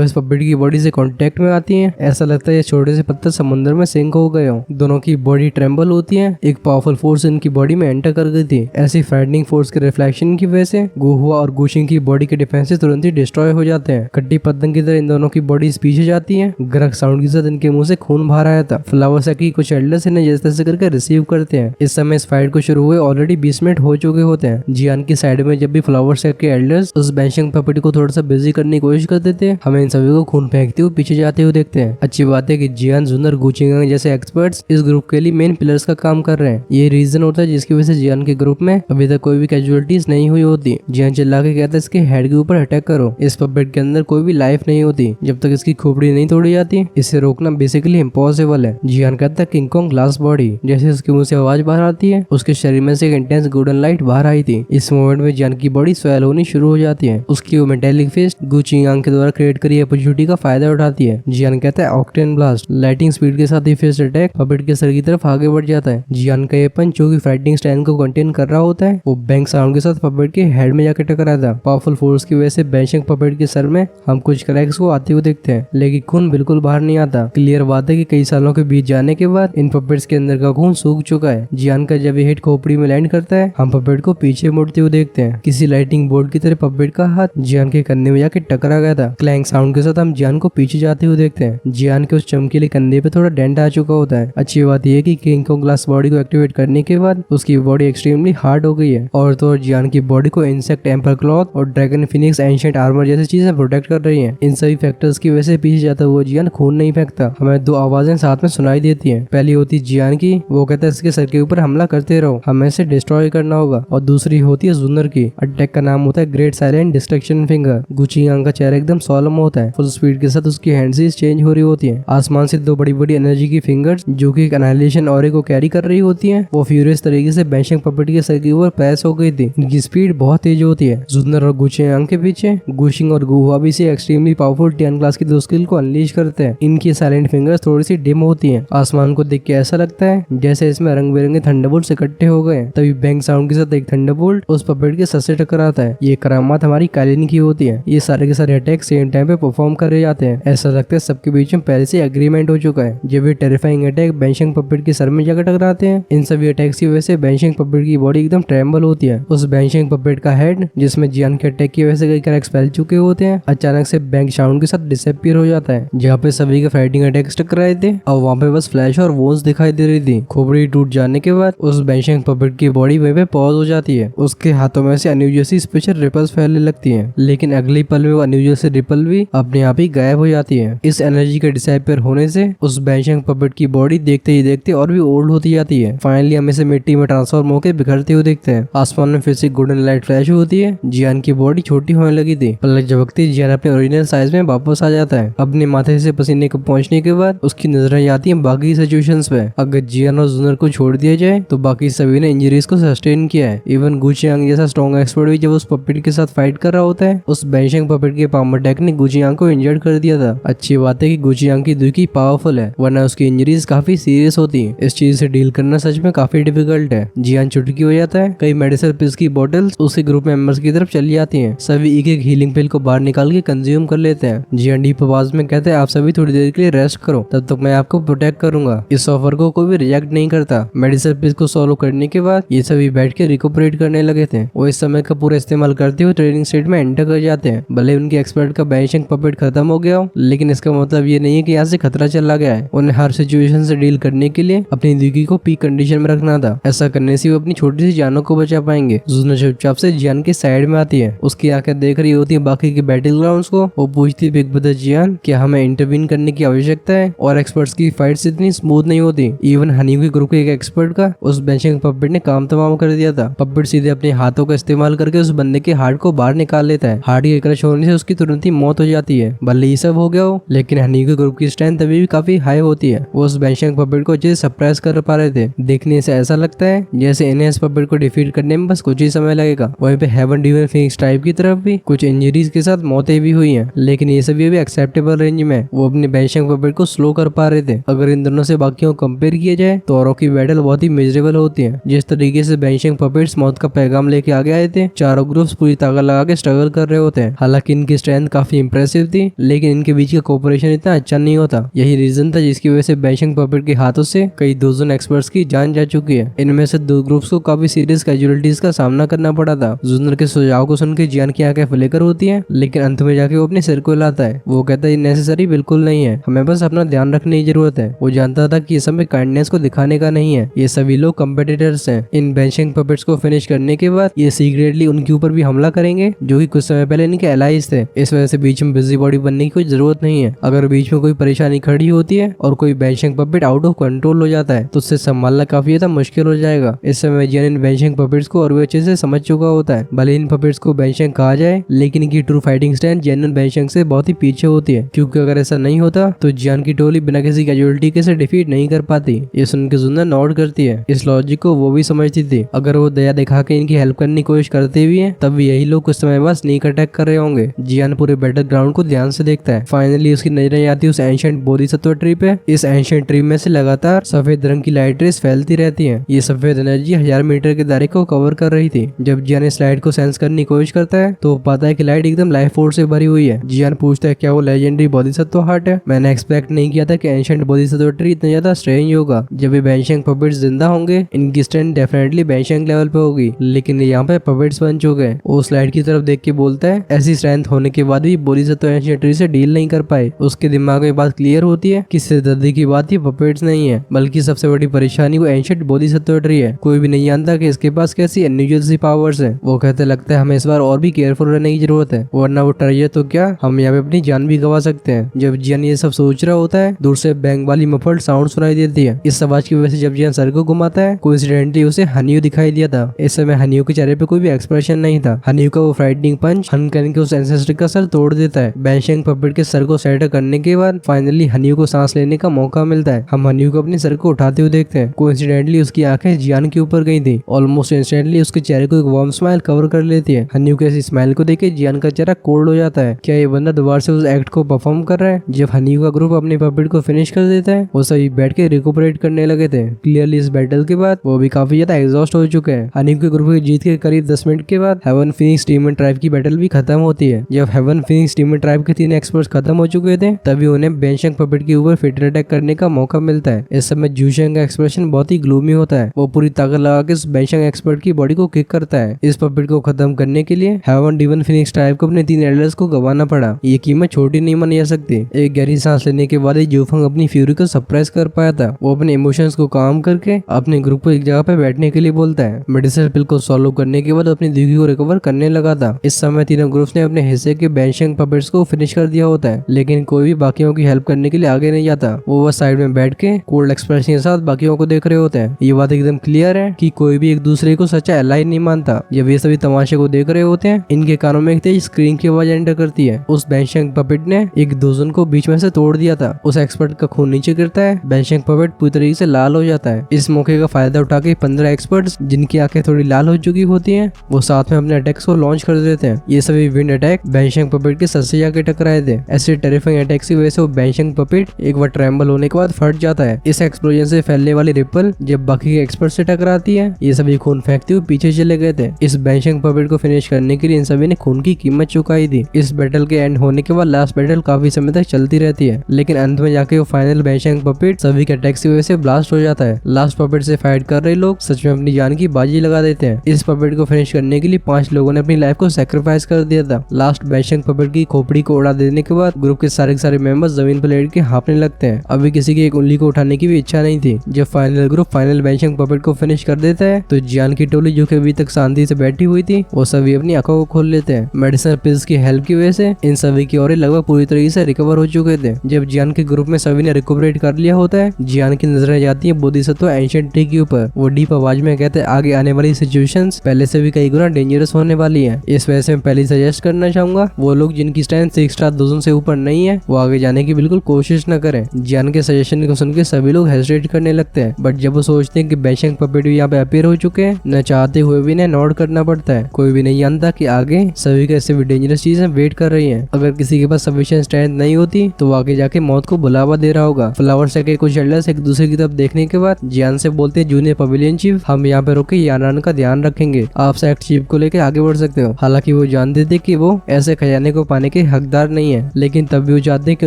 इस पपेट की बॉडी से कांटेक्ट में आती हैं, ऐसा लगता है ये छोटे से पत्थर समुद्र में सिंक हो गए हो। दोनों की बॉडी ट्रेम्बल होती है, एक पावरफुल फोर्स इनकी बॉडी में एंटर कर गई थी। ऐसी फ्राइटनिंग फोर्स के रिफ्लेक्शन की वजह से गुहुआ और गुशिंग की बॉडी के डिफेंसेस तुरंत ही डिस्ट्रॉय हो जाते हैं। कट्टी पतंग की तरह इन दोनों की बॉडी पीछे जाती है। ग्रक साउंड के साथ इनके मुंह से खून बाहर आया था। फ्लावर सेक्ट की कुछ एल्डर्स इन्हें जैसे तैसे करके रिसीव करते हैं। इस समय इस फाइट को शुरू हुए ऑलरेडी 20 मिनट हो चुके होते हैं। जियान की साइड में जब भी फ्लावर सेक्ट के एल्डर्स उस बैंशिंग पपेट को थोड़ा सा बिजी करने की कोशिश करते थे, हमें इन सभी को खून फेंकते हुए पीछे जाते हुए देखते हैं। अच्छी बात है कि जियान, जुनर, गुचिंग जैसे एक्सपर्ट्स इस ग्रुप के लिए मेन पिलर्स का काम कर रहे हैं। ये रीजन होता है जिसकी वजह से जियान के ग्रुप में अभी तक कोई भी कैजुअलिटीज नहीं हुई होती। जियान चिल्ला के कहता है इसके हेड के ऊपर अटैक करो। इस पपेट के अंदर कोई भी लाइफ नहीं होती जब तक इसकी खोपड़ी नहीं तोड़ी जाती। इसे रोकना बेसिकली इम्पॉसिबल है। जियान कहता है किंग कॉन्ग ग्लास बॉडी। जैसे उसके मुंह से आवाज बाहर आती है, उसके शरीर में से एक इंटेंस गोल्डन लाइट बाहर आई थी। इस मोमेंट में जियान की बॉडी स्वेल होनी शुरू हो जाती है। उसकी वो मेटेलिक फिस्ट गुचिंग के द्वारा क्रिएट करी अपॉर्चुनिटी का फायदा उठाती है। जियान कहता है ऑक्टेन ब्लास्ट। लाइटिंग स्पीड के साथ ही फिस्ट अटैक पपेट के सर की तरफ आगे बढ़ जाता है। जियान का ये पंच जो कि फाइटिंग स्टैंड को कंटेन कर रहा होता है, वो बैंक साउंड के साथ पपेट के हेड में जाकर टकराता है। पावरफुल फोर्स की वजह से बैंशिंग पपेट के सर में हम कुछ क्रैक्स को आते हुए देखते हैं, लेकिन खून बिल्कुल बाहर नहीं आता। क्लियर बात है कि कई सालों के बीत जाने के बाद इन पपेट्स के अंदर का खून सूख चुका है। जियान का जब ये हिट खोपड़ी में लैंड करता है, हम पपेट को पीछे मुड़ते हुए देखते हैं। किसी लाइटिंग बोर्ड की तरह पपेट का हाथ जियान के कंधे में जाके टकरा गया था। क्लैंग साउंड के साथ हम जियान को पीछे जाते हुए देखते हैं। जियान के उस चमकीले कंधे पे थोड़ा डेंट आ चुका होता है। अच्छी बात यह है कि किंग कॉन्ग ग्लास बॉडी को एक्टिवेट करने के बाद उसकी बॉडी एक्सट्रीमली हार्ड हो गई है, और तो जियान की बॉडी को इंसेक्ट एम्पर क्लॉथ और ड्रैगन फिनिक्स एंशिएंट आर्मर जैसी चीजें प्रोटेक्ट कर रही हैं। इन सभी फैक्टर्स की वजह से पीछे जाता हुआ जियान खून नहीं फेंकता। हमें दो आवाजें साथ में सुनाई देती हैं। पहली होती है जियान की, वो कहता है इसके सर के ऊपर हमला करते रहो, हमें इसे डिस्ट्रॉय करना होगा। और दूसरी होती है जुनर की। अटैक का नाम होता है ग्रेट साइलेंट डिस्ट्रक्शन फिंगर। गुचिंग का चेहरा एकदम सोलम होता है। फुल स्पीड के साथ उसकी हैंड्स चेंज हो रही होती है। आसमान से दो बड़ी बड़ी एनर्जी की फिंगर्स जो कि एक एनाइलेशन ऑरे को कैरी कर रही होती हैं, वो फ्यूरियस तरीके से बैंशिंग पपेट के सर के ऊपर पैस हो गई थी। इनकी स्पीड बहुत तेज होती है। जुनर और गुचिंग के पीछे गुशिंग और गुहुआ भी से एक्सट्रीमली पावरफुल 10 क्लास की दो स्किल को अनलीश करते हैं। इनकी साइलेंट फिंगर्स थोड़ी सी डिम होती हैं। आसमान को देख के ऐसा लगता है जैसे इसमें रंग बिरंगे थंडरबोल्ट इकट्ठे हो गए। तभी बैंग साउंड के साथ एक थंडरबोल्ट उस पपेट के सर से टकराता है। ये करामात हमारी कालीन की होती है। ये सारे के सारे अटैक सेम टाइम पे परफॉर्म करे जाते हैं। ऐसा लगता है सबके बीच में पहले से एग्रीमेंट हो चुका है। जब ये टेरिफाइंग अटैक बैंशिंग पपेट के सर में जाकर टकराते हैं, इन सभी अटैक्स की वजह से बैंशिंग पपेट की बॉडी एकदम ट्रेम्बल होती है। उस बैंशिंग पपेट का हेड, जिसमें जियान के अटैक की वजह से कई क्रैक्स फैल चुके होते हैं, अचानक से बैंग साउंड के साथ डिसअपीयर हो जाता है। जहाँ पे सभी के फाइटिंग अटैक्स टकराए थे, और वहाँ पे बस फ्लैश और वोन्स दिखाई दे रही थी। खोपड़ी टूट जाने के बाद उस बैंशिंग पपेट की बॉडी वहीं पे पॉज हो जाती है। उसके हाथों में से अनयूजुअल सी स्पेशल रिपल्स फैलने लगती हैं, लेकिन अगली पल में वो अनयूजुअल से रिपल भी अपने आप ही गायब हो जाती है। इस एनर्जी के डिसअपीयर होने से उस बैंशिंग पपेट की बॉडी देखते ही देखते और भी ओल्ड होती जाती है। फाइनली हम इसे मिट्टी में ट्रांसफॉर्म होकर बिखरते हुए देखते हैं। आसमान में फिर से गोल्डन लाइट फ्लैश होती है। जियान की बॉडी छोटी होने लगी थी। पलक झपकते जियान अपने ओरिजिनल साइज में वापस आ जाता है। अपने माथे से पसीने को पहुंचने के बाद उसकी नजरें जाती है बाकी सिचुएशंस पे। अगर जियान और जुनर को छोड़ दिया जाए तो बाकी सभी ने इंजरीज को सस्टेन किया है। इवन गुचियांग जैसा स्ट्रॉन्ग एक्सपर्ट भी जब उस पपेट के साथ फाइट कर रहा होता है, उस बैंशिंग पपेट के पाम अटैक ने गुचियांग को इंजर्ड कर दिया था। अच्छी बात है कि गुचियांग की दुकी पावरफुल है, वरना उसकी इंजरीज काफी सीरियस होती है। इस चीज से डील करना सच में काफी डिफिकल्ट है। जियान चुटकी हो जाता है। कई मेडिसिन पिल्स की बोतल्स उसके ग्रुप मेंबर्स की तरफ चली जाती हैं। सभी एक एक हीलिंग पिल को बाहर निकाल के कंज्यूम कर लेते हैं। जियान डीप आवाज में कहते हैं आप सभी थोड़ी देर के लिए रेस्ट करो, तब तक मैं आपको प्रोटेक्ट करूंगा। इस ऑफर को कोई भी रिजेक्ट नहीं करता। मेडिसिन पिल्स को सॉल्व करने के बाद ये सभी बैठ के रिकूपरेट करने लगे थे। वो इस समय का पूरा इस्तेमाल करते हुए ट्रेनिंग स्टेट में एंटर कर जाते हैं। भले उनके एक्सपर्ट का बैंशिंग पपेट खत्म हो गया हो, लेकिन इसका मतलब ये नहीं है कि यहाँ से खतरा चला गया है। उन्हें हर सिचुएशन से डील करने के लिए अपनी दुकी को पीक कंडीशन में रखना था। ऐसा करने से वो अपनी छोटी सी जानों को बचा पाएंगे। जुनर चुपचाप से जियान के साइड में आती है। उसकी आंखें देख रही होती है बाकी के बैटल ग्राउंड्स को। वो पूछती है बिग ब्रदर जियान, क्या हमें इंटरवीन करने की आवश्यकता है? और एक्सपर्ट्स की फाइट्स इतनी स्मूथ नहीं होती। इवन हनी के ग्रुप के एक एक्सपर्ट का उस बैंशिंग पपेट ने काम तमाम कर दिया था। पपेट सीधे अपने हाथों का इस्तेमाल करके उस बंदे के हार्ट को बाहर निकाल लेता है। हार्ट के क्रश होने से उसकी तुरंत ही मौत हो जाती है। भले ये सब हो गया हो, लेकिन हनी के ग्रुप की स्ट्रेंथ अभी भी काफी हाई होती है। वो उस बैंशिंग पपेट को अच्छे से सप्रेस कर पा रहे थे। देखने से ऐसा लगता है जैसे इन्हें इस पपेट को डिफीट करने में बस कुछ ही समय लगेगा। वहीं पे हेवन डिवन फिनिक्स टाइप की तरफ भी कुछ इंजरीज के साथ मौतें भी हुई हैं, लेकिन ये सभी भी एक्सेप्टेबल रेंज में। वो अपने बैंशिंग पपेट को स्लो कर पा रहे थे। अगर इन दोनों से बाकियों को कंपेयर किया जाए तो औरों की बैटल बहुत ही मेजरेबल होती है। जिस तरीके से बैंशिंग पपेट्स मौत का पैगाम लेके आगे आए थे, चारों ग्रुप्स पूरी ताकत लगा के स्ट्रगल स्ट्रगल कर रहे होते हैं। हालांकि इनकी स्ट्रेंथ काफी इंप्रेसिव थी, लेकिन इनके बीच का कोऑपरेशन इतना अच्छा नहीं होता। यही रीजन था जिसकी वजह से बैंशिंग पपेट के हाथों से कई डजन एक्सपर्ट्स की जान जा चुकी है। इनमें से 2 ग्रुप्स को काफी सीरियस कैजुअलिटीज का सामना करना पड़ा था। जूनियर के सुझाव को सुनकर जियान की आंखें फ्लिकर होती है, लेकिन अंत में जाके वो अपने सिर को हिलाता है। वो कहता है नेसेसरी बिल्कुल नहीं है, हमें बस अपना ध्यान रखने की जरूरत है। वो जानता था कि ये समय काइंडनेस को दिखाने का नहीं है, ये सभी लोग कंपेटिटर्स हैं। इन बैंशिंग पपेट्स को फिनिश करने के बाद ये सीक्रेटली उनके ऊपर भी हमला करेंगे, जो कि कुछ समय पहले इनके एलाइज थे। इस वजह से बीच में बिजी बॉडी बनने की कोई जरूरत नहीं है। अगर बीच में कोई परेशानी खड़ी होती है और कोई बैंशिंग पपेट आउट ऑफ कंट्रोल हो जाता है तो उससे संभालना काफी ज्यादा मुश्किल हो जाएगा। इस समय जियान इन बैंशिंग पपेट्स को और भी अच्छे से समझ चुका होता है। भले इन पपेट्स को बैंशिंग कहा जाए, लेकिन इनकी ट्रू फाइटिंग स्टैंड जेन्युइन बैंशिंग से बहुत ही पीछे होती है, क्योंकि अगर ऐसा नहीं होता तो जियान की टोली बिना किसी कैजुअलिटी के से डिफीट नहीं कर पाती। ये सुनकर जुन्ना नोट करती है। इस लॉजिक को वो भी समझती थी। अगर वो दया दिखा के इनकी हेल्प करने की कोशिश करते भी है, तब भी यही लोग कुछ समय बाद स्नीक अटैक कर रहे होंगे। जियान पूरे बैटल ग्राउंड को ध्यान से देखता है। फाइनली उसकी नजरें आती है उस एंशिएंट बोधिसत्व ट्री पे। इस एंशिएंट ट्री में से लगातार सफेद रंग की लाइट रेस फैलती रहती है। ये सफेद एनर्जी 1000 मीटर के दायरे को कवर कर रही थी। जब जियान इस लाइट को सेंस करने की कोशिश करता है तो पाता है कि लाइट एकदम लाइफ फोर्स से भरी हुई है। जियान पूछता है क्या वो लेजेंडरी बोधिसत्व हार्ट है? मैंने एक्सपेक्ट नहीं किया था कि एंशिएंट बोधिसत्व ट्री इतना ज्यादा स्ट्रेंज होगा। जब ये बैंशिंग पपेट्स जिंदा होंगे, इनकी स्ट्रेंथ डेफिनेटली बैंशिंग लेवल पे होगी, लेकिन यहाँ पे पपेट्स बन चुके हैं। वो स्लाइड की तरफ देख के बोलता है ऐसी स्ट्रेंथ होने के बाद भी बोधिसत्व एंशिएंट ट्री से डील नहीं कर पाए। उसके दिमाग में बात क्लियर होती है कि सिरदर्दी की बात ये पपेट्स नहीं है, बल्कि सबसे बड़ी परेशानी वो एंशिएंट बोधिसत्व ट्री है। कोई भी नहीं जानता कि इसके पास कैसी अनयूजुअल सी पावर्स है। वो कहते लगता है हमें इस बार और भी केयरफुल रहने की जरूरत है, वरना वो ट्रेजर तो क्या, हम यहाँ पे अपनी जान भी गवा सकते हैं। जब जियान ये सब सोच रहा होता है, दूर से बैंग वाली मफल्ड साउंड सुनाई देती है। इस आवाज की वजह से जब जियान सर को घुमाता है, कोइंसिडेंटली उसे हनियो दिखाई दिया था। इस समय हनियो के चेहरे पे कोई भी एक्सप्रेशन नहीं था। हनियो का वो फ्राइटनिंग पंच हनकन के उस एंसेस्टर का सर तोड़ देता है। बैंशिंग पपेट के सर को सेटल करने के बाद फाइनली हनियो को सांस लेने का मौका मिलता है। हम हनियो को अपने सर को उठाते हुए देखते हैं। कोइंसिडेंटली उसकी आंखें जियान के ऊपर गई थी। ऑलमोस्ट इंस्टेंटली उसके चेहरे को एक वार्म स्माइल कवर कर लेती है। हनियो के ऐसी स्माइल को देख के जियान का चेहरा कोल्ड हो जाता है। क्या ये बंदा दोबारा से उस एक्ट को परफॉर्म कर रहा है? जब हनियो का ग्रुप अपने पपेट को फिनिश कर देता है, वो सभी बैठ के रिकूपरेट करने लगे थे। क्लियरली इस बैटल के बाद वो भी काफी ज्यादा एग्जॉस्ट हो चुके हैं। हनियो के ग्रुप की जीत के करीब 10 मिनट के बाद हेवन फीनिक्स डीमन ट्राइब की बैटल भी खत्म होती है। जब हेवन फीनिक्स डीमन ट्राइब के 3 एक्सपर्ट्स खत्म हो चुके थे, तभी उन्हें बैंशिंग पपेट के ऊपर फेटल अटैक करने का मौका मिलता है। इस समय जूशेंग का एक्सप्रेशन बहुत ही ग्लूमी होता है। वो पूरी ताकत लगा के इस बैंशिंग एक्सपर्ट की बॉडी को किक करता है। इस पपेट को खत्म करने के लिए हेवन डीमन फीनिक्स ट्राइब को अपने 3 एल्डर्स को गंवाना पड़ा। ये कीमत छोटी नहीं मानी जा सकती। एक गहरी सांस लेने के बाद जूफंग अपनी फ्यूरी को सप्रेस कर पाया था। वो अपने इमोशंस को काम करके अपने ग्रुप को एक जगह पे बैठने के लिए बोलता है। मेडिसिन पिल को सॉल्व करने के बाद अपनी दुखी को रिकवर करने लगा था। इस समय तीनों ग्रुप्स ने अपने हिस्से के बैंशिंग पपेट्स को फिनिश कर दिया होता है, लेकिन कोई भी बाकियों की हेल्प करने के लिए आगे नहीं जाता। वो बस साइड में बैठ के कोल्ड एक्सप्रेशन के साथ बाकियों को देख रहे होते हैं। ये बात एकदम क्लियर है कि कोई भी एक दूसरे को सच्चा एलाइन नहीं मानता। जब ये सभी तमाशे को देख रहे होते हैं, इनके कानों में एक तेज स्क्रीन की आवाज एंटर करती है। उस बैंशिंग पपेट ने एक डोजन को बीच में से तोड़ दिया था। उस एक्सपर्ट का खून नीचे गिरता है। बैंशिंग पपेट पूरी तरीके से लाल हो जाता है। इस मौके का फायदा उठा के 15 एक्सपर्ट्स जिनकी आंखें थोड़ी लाल हो चुकी होती हैं, वो साथ में अपने अटैक्स को लॉन्च कर देते हैं। ये सभी विंड अटैक बैंशिंग पपेट के सर से जाके टकराए थे। ऐसे टेरिफाइंग अटैक्स की वजह से वो बैंशिंग पपेट एक बार ट्रैम्बल होने के बाद फट जाता है। इस एक्सप्लोजन से फैलने वाली रिपल जब बाकी के एक्सपर्ट से टकराती है, ये सभी खून फेंकते हुए पीछे चले गए थे। इस बैंशिंग पपेट को फिनिश करने के लिए इन सभी ने खून की कीमत चुकाई थी। इस बैटल के एंड होने के बाद लास्ट बैटल काफी समय तक चलती रहती है, लेकिन अंत में जाके वो फाइनल बैंशिंग पपेट सभी के अटैक्स की वजह से ब्लास्ट हो जाता है। लास्ट पपेट से फाइट कर रहे लोग सच में अपनी जान की बाजी लगा देते हैं। इस पपेट को फिनिश करने के लिए 5 लोगों ने अपनी लाइफ को सैक्रिफाइस कर दिया था। लास्ट बैंशिंग पपेट की खोपड़ी को उड़ा देने के बाद ग्रुप के सारे मेंबर्स जमीन पर लेट के हाँफने लगते हैं। अभी किसी की एक उंगली को उठाने की भी इच्छा नहीं थी। जब फाइनल ग्रुप फाइनल बैंशिंग पपेट को फिनिश कर देता है, तो जियान की टोली जो कि अभी तक शांति से बैठी हुई थी, वो सभी अपनी आंखों को खोल लेते हैं। मेडिसिनल पिल्स की हेल्प की वजह से इन सभी की औरें लगभग पूरी तरीके से रिकवर हो चुके थे। जब जियान के ग्रुप में सभी ने रिकवरेट कर लिया होता है, जियान की नजरें जाती है बोधिसत्व एंशिएंट ट्री के ऊपर। वो डीप आवाज में कहते हैं आगे आने वाली सिचुएशंस पहले से भी कई गुना डेंजरस होने वाली है। इस वजह से मैं पहले सजेस्ट करना चाहूंगा वो लोग जिनकी स्ट्रेंथ 6 स्टार डोजन से ऊपर नहीं है, वो आगे जाने की बिल्कुल कोशिश न करें। जियान के सजेशन को सुन के सभी लोग हेजिटेट करने लगते हैं, बट जब वो सोचते हैं कि बैंशिंग पपेट भी यहाँ पे अपीयर हो चुके हैं, न चाहते हुए भी इन्हें नोट करना पड़ता है। कोई भी नहीं जानता कि आगे सभी का ऐसे भी डेंजरस चीजें वेट कर रही हैं। अगर किसी के पास सफिशिएंट स्ट्रेंथ नहीं होती, तो वो आगे जाके मौत को बुलावा दे रहा होगा। फ्लावर से के कुछ एल्डर्स एक दूसरे की तरफ देखने के बाद जियान से बोलते हैं जूनियर पवेलियन चीफ, हम यहाँ पे रुके यानान का ध्यान रखेंगे, आप सेक्ट चीफ को लेकर आगे बढ़ सकते हो। हालांकि हालांकि वो जानते थे कि वो ऐसे खजाने को पाने के हकदार नहीं है, लेकिन तब भी वो चाहते कि